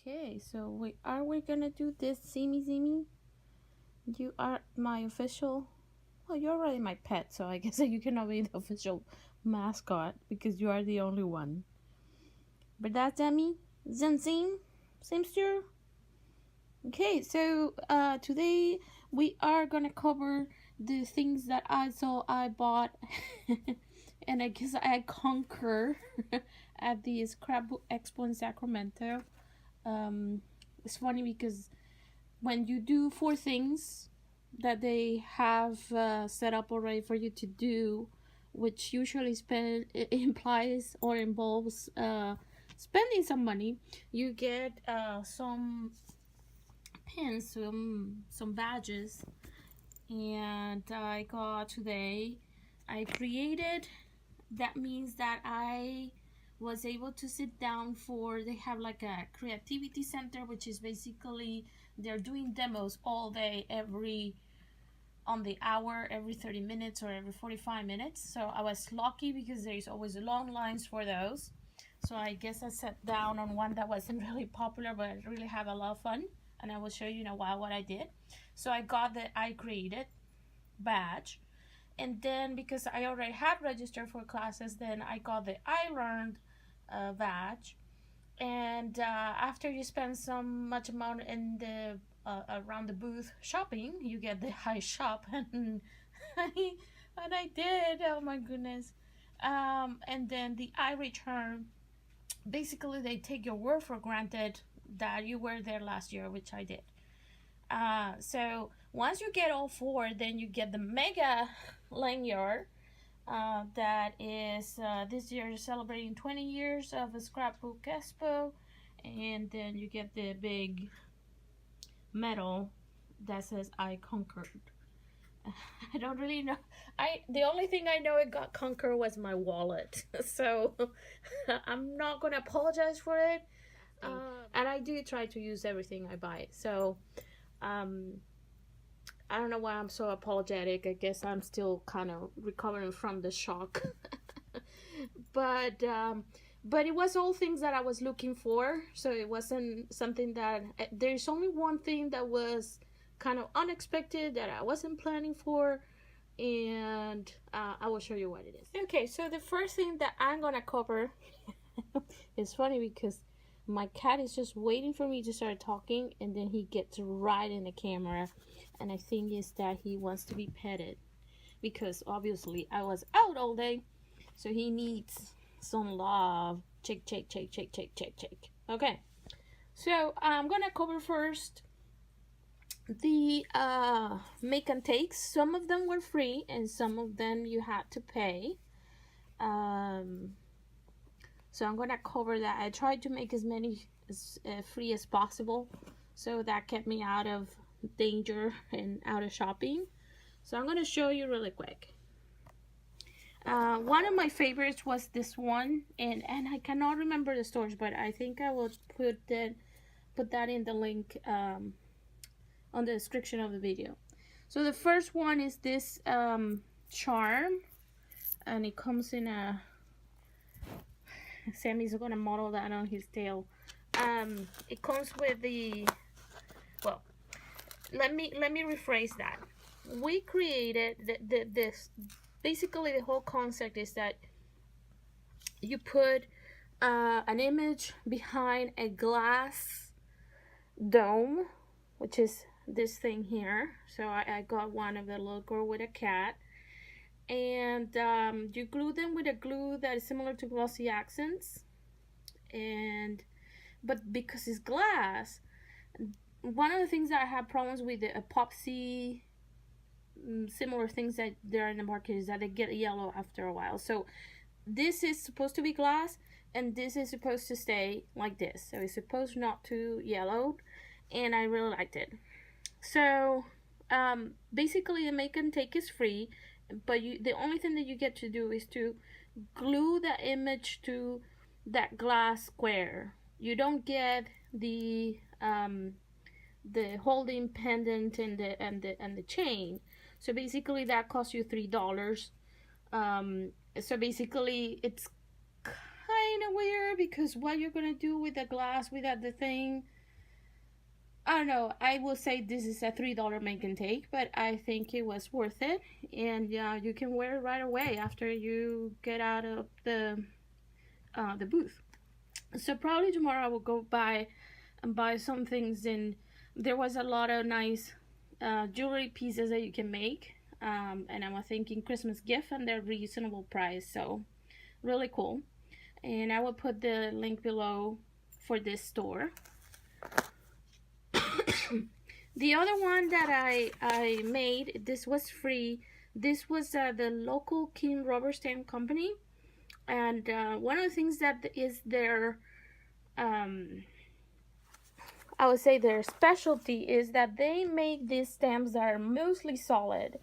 Okay, so are we gonna do this Zimi? You are my official. Well, you're already my pet, so I guess you cannot be the official mascot because you are the only one. But that's Demi. Zim? Simster? Okay, so today we are gonna cover the things that I saw I bought and I guess I conquer at the Scrapbook Expo in Sacramento. It's funny because when you do 4 things that they have set up already for you to do, which usually implies or involves spending some money, you get some pins, some badges, and I got today. I created. That means that I was able to sit down for, they have like a creativity center, which is basically they're doing demos all day, on the hour, every 30 minutes or every 45 minutes. So I was lucky because there's always long lines for those. So I guess I sat down on one that wasn't really popular, but I really had a lot of fun, and I will show you in a while what I did. So I got the I created badge, and then because I already had registered for classes, then I got the I learned badge. And after you spend some much amount in the around the booth shopping, you get the high shop, and I did. Oh my goodness! And then the I return. Basically, they take your word for granted that you were there last year, which I did. So once you get all 4, then you get the mega lanyard. That is this year celebrating 20 years of a Scrapbook Expo, and then you get the big medal that says I conquered. I don't really know. The only thing I know it got conquered was my wallet, so I'm not gonna apologize for it. And I do try to use everything I buy, so I don't know why I'm so apologetic. I guess I'm still kind of recovering from the shock. but it was all things that I was looking for, so it wasn't something that there's only one thing that was kind of unexpected that I wasn't planning for, and I will show you what it is. Okay, so the first thing that I'm gonna cover is funny because my cat is just waiting for me to start talking, and then he gets right in the camera, and I think is that he wants to be petted because obviously I was out all day, so he needs some love. Check. Okay, so I'm gonna cover first the make and takes. Some of them were free and some of them you had to pay. So I'm gonna cover that. I tried to make as many free as possible, so that kept me out of danger and out of shopping. So I'm gonna show you really quick. One of my favorites was this one, and I cannot remember the stores, but I think I will put that in the link on the description of the video. So the first one is this charm, and it comes in a, Sammy's gonna model that on his tail. It comes with the, well, let me rephrase that. We created this. Basically, the whole concept is that you put an image behind a glass dome, which is this thing here. So I got one of the little girl with a cat, and you glue them with a glue that is similar to glossy accents, but because it's glass, one of the things that I have problems with the epoxy similar things that there are in the market is that they get yellow after a while. So this is supposed to be glass, and this is supposed to stay like this, so it's supposed not to yellow, and I really liked it. So basically the make and take is free, but the only thing that you get to do is to glue the image to that glass square. You don't get the holding pendant and the chain. So basically that costs you $3. So basically it's kind of weird because what you're gonna do with the glass without the thing, I don't know. I will say this is a $3 make and take, but I think it was worth it. And you can wear it right away after you get out of the booth. So probably tomorrow I will go buy and buy some things. And there was a lot of nice jewelry pieces that you can make. And I'm thinking Christmas gift, and they're reasonable price, so really cool. And I will put the link below for this store. The other one that I made, this was free. This was the local King Rubber Stamp Company, and one of the things that is their I would say their specialty is that they make these stamps that are mostly solid,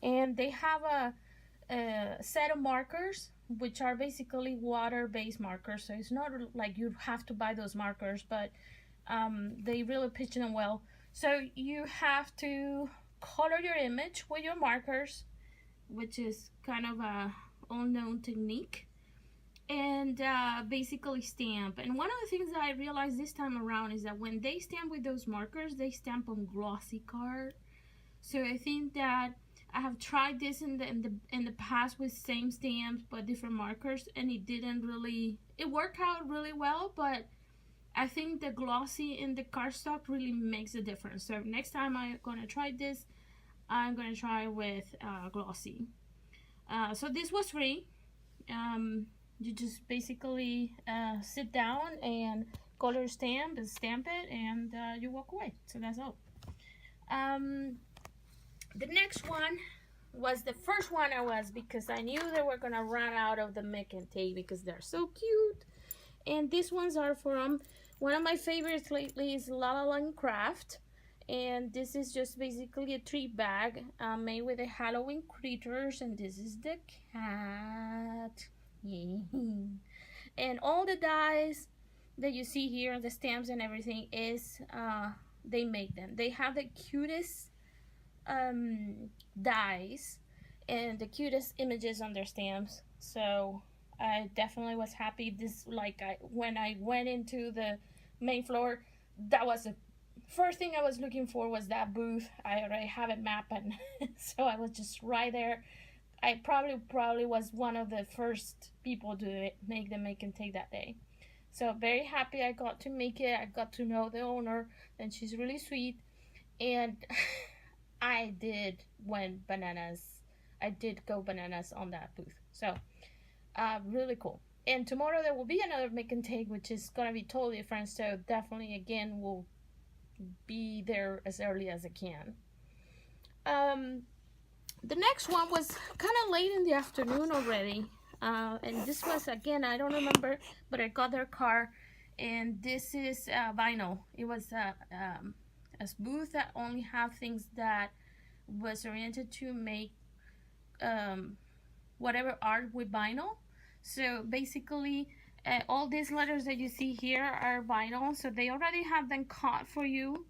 and they have a set of markers which are basically water-based markers. So it's not like you have to buy those markers, but they really pitch them well. So you have to color your image with your markers, which is kind of a unknown technique, and basically stamp. And one of the things that I realized this time around is that when they stamp with those markers, they stamp on glossy card. So I think that I have tried this in the past with same stamps but different markers, and it worked out really well, but I think the glossy in the cardstock really makes a difference. So next time I'm gonna try this, I'm gonna try with glossy. So this was free. You just basically sit down and color stamp and stamp it, and you walk away. So that's all. The next one was the first one because I knew they were gonna run out of the Mick and Take because they're so cute. And these ones are from one of my favorites lately is La La Land Craft. And this is just basically a tree bag made with the Halloween critters, and this is the cat. And all the dies that you see here, the stamps and everything, is they make them. They have the cutest dies and the cutest images on their stamps. So I definitely was happy. When I went into the main floor, that was the first thing I was looking for, was that booth. I already have it mapped, and so I was just right there. I probably was one of the first people to make the make and take that day. So very happy I got to make it. I got to know the owner, and she's really sweet. And I did went bananas. I did go bananas on that booth. So really cool. And tomorrow there will be another make and take, which is gonna be totally different. So definitely again will be there as early as I can. The next one was kind of late in the afternoon already, and this was, again, I don't remember, but I got their car, and this is vinyl. It was a booth that only have things that was oriented to make whatever art with vinyl. So basically all these letters that you see here are vinyl, so they already have them cut for you,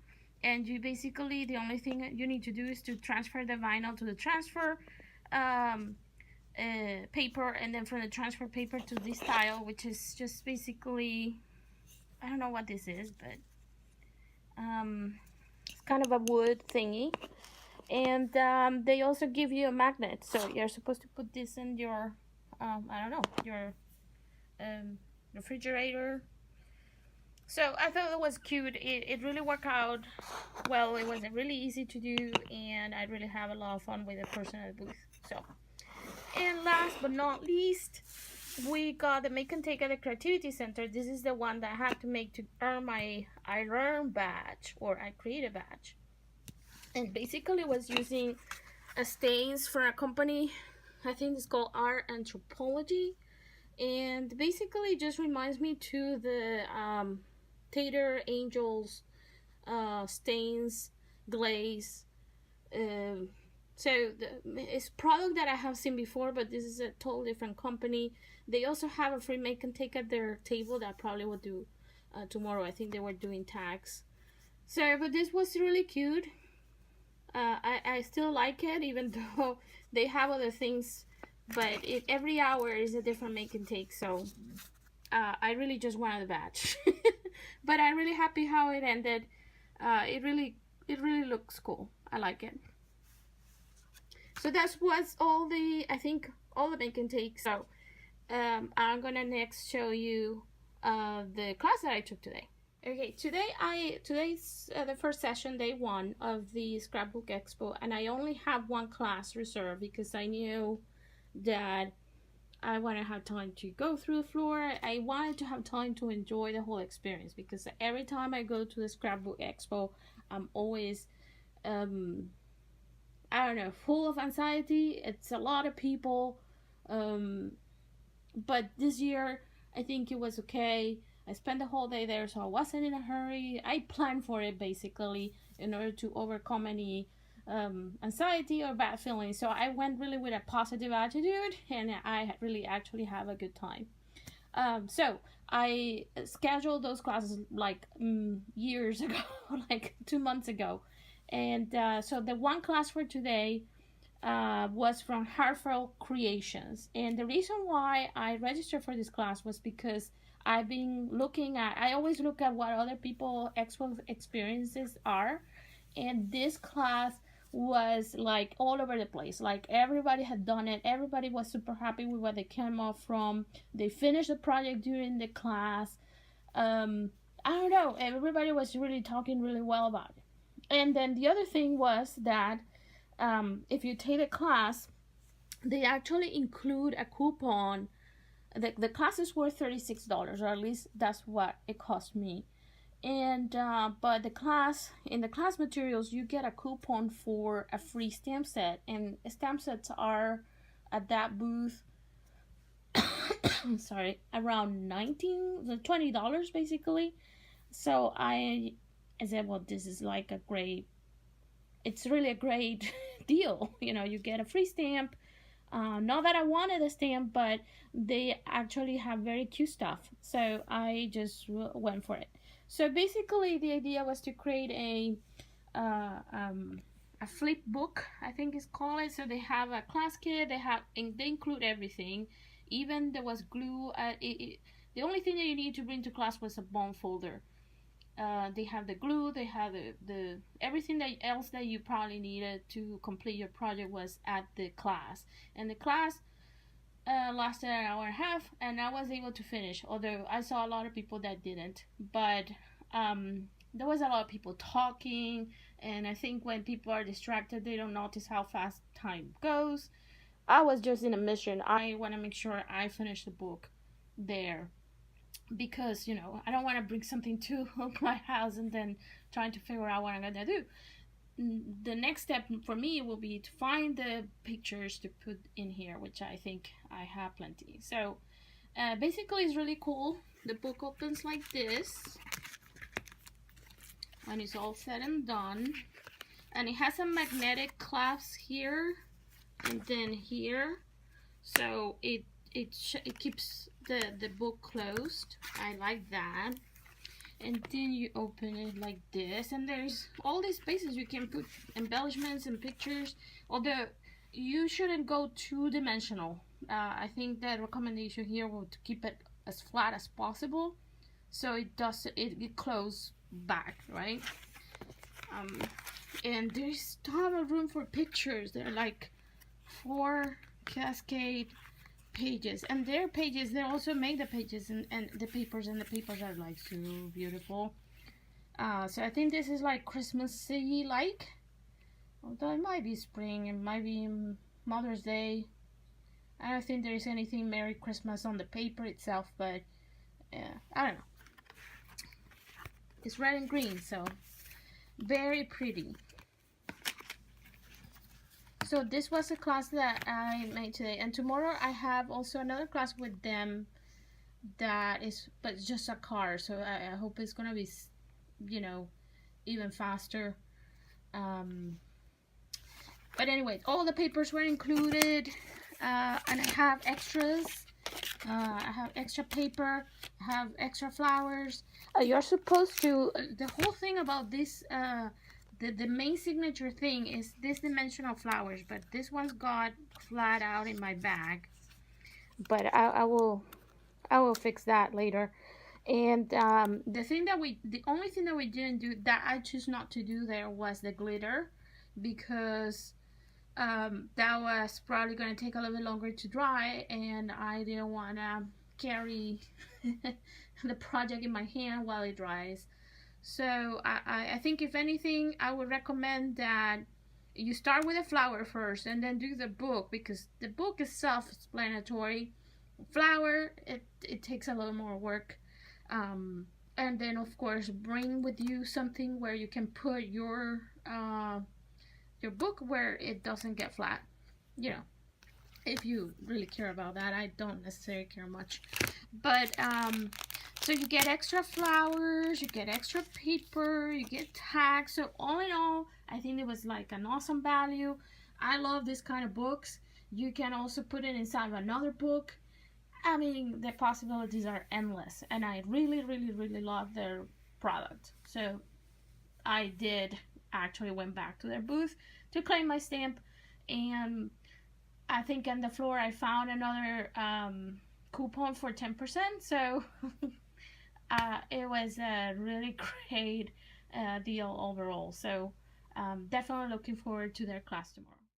and you basically, the only thing you need to do is to transfer the vinyl to the transfer paper, and then from the transfer paper to this tile, which is just basically, I don't know what this is, but it's kind of a wood thingy. And they also give you a magnet, so you're supposed to put this in your I don't know, your refrigerator. So I thought it was cute. It really worked out well. It was really easy to do, and I really have a lot of fun with the person at the booth. So, and last but not least, we got the make and take at the Creativity Center. This is the one that I had to make to earn my I Learn badge, or I Create a badge. And basically was using stains from a company, I think it's called Art Anthropology, and basically just reminds me to the Tater Angels stains glaze. So it's product that I have seen before, but this is a totally different company. They also have a free make and take at their table that I probably will do tomorrow. I think they were doing tags. So, but this was really cute. I still like it, even though they have other things, but every hour is a different make and take, so I really just wanted the badge. But I'm really happy how it ended. It really looks cool. I like it. So that was all the, I think, all the make and take. So I'm gonna next show you the class that I took today. Okay, today's the first session, day one of the Scrapbook Expo, and I only have one class reserved because I knew that I want to have time to go through the floor. I wanted to have time to enjoy the whole experience because every time I go to the Scrapbook Expo, I'm always I don't know, full of anxiety. It's a lot of people. Um, but this year, I think it was okay. I spent the whole day there, so I wasn't in a hurry. I planned for it basically in order to overcome any anxiety or bad feelings. So I went really with a positive attitude, and I really actually have a good time. So I scheduled those classes like years ago, like 2 months ago, and so the one class for today was from Heartfelt Creations. And the reason why I registered for this class was because I've been I always look at what other people expo experiences are. And this class was like all over the place. Like everybody had done it. Everybody was super happy with what they came off from. They finished the project during the class. I don't know. Everybody was really talking really well about it. And then the other thing was that if you take a class, they actually include a coupon. The class is worth $36, or at least that's what it cost me. And but the class, in the class materials, you get a coupon for a free stamp set, and stamp sets are at that booth sorry, around $20 basically. So I said, well, this is like a great, it's really a great deal. You know, you get a free stamp. Not that I wanted a stamp, but they actually have very cute stuff. So I just went for it. So basically, the idea was to create a flip book, I think it's called it. So they have a class kit. They include everything. Even there was glue. The only thing that you need to bring to class was a bond folder. They have the glue. They have the everything else that you probably needed to complete your project was at the class. And the class lasted an hour and a half, and I was able to finish. Although I saw a lot of people that didn't, but there was a lot of people talking, and I think when people are distracted, they don't notice how fast time goes. I was just in a mission. I want to make sure I finish the book there because, you know, I don't want to bring something to my house and then trying to figure out what I'm gonna do. The next step for me will be to find the pictures to put in here, which I think I have plenty. So basically it's really cool. The book opens like this when it's all said and done, and it has a magnetic clasp here and then here, so it keeps the book closed. I like that. And then you open it like this, and there's all these spaces you can put embellishments and pictures, although you shouldn't go two-dimensional. I think the recommendation here would keep it as flat as possible so it closes back, right? And there's a ton of room for pictures. There are like 4 cascade pages, and their pages, they also make the pages and the papers are like so beautiful. So I think this is like Christmassy, like, although it might be spring, it might be Mother's Day. I don't think there is anything Merry Christmas on the paper itself, but I don't know. It's red and green, so very pretty. So this was a class that I made today, and tomorrow I have also another class with them that is, but it's just a card, so I hope it's gonna be, you know, even faster. But anyway, all the papers were included, and I have extras. I have extra paper, I have extra flowers. You're supposed to, the whole thing about this, the main signature thing is this dimensional flowers, but this one's got flat out in my bag. But I will fix that later. And the only thing that we didn't do, that I choose not to do there, was the glitter, because that was probably going to take a little bit longer to dry, and I didn't want to carry the project in my hand while it dries. So I think, if anything, I would recommend that you start with a flower first and then do the book, because the book is self-explanatory. Flower, it takes a little more work. And then, of course, bring with you something where you can put your book where it doesn't get flat. You know, if you really care about that. I don't necessarily care much, but so you get extra flowers, you get extra paper, you get tags. So all in all, I think it was like an awesome value. I love this kind of books. You can also put it inside of another book. I mean, the possibilities are endless, and I really, really, really love their product. So I did actually went back to their booth to claim my stamp, and I think on the floor I found another coupon for 10%. So it was a really great deal overall. So definitely looking forward to their class tomorrow.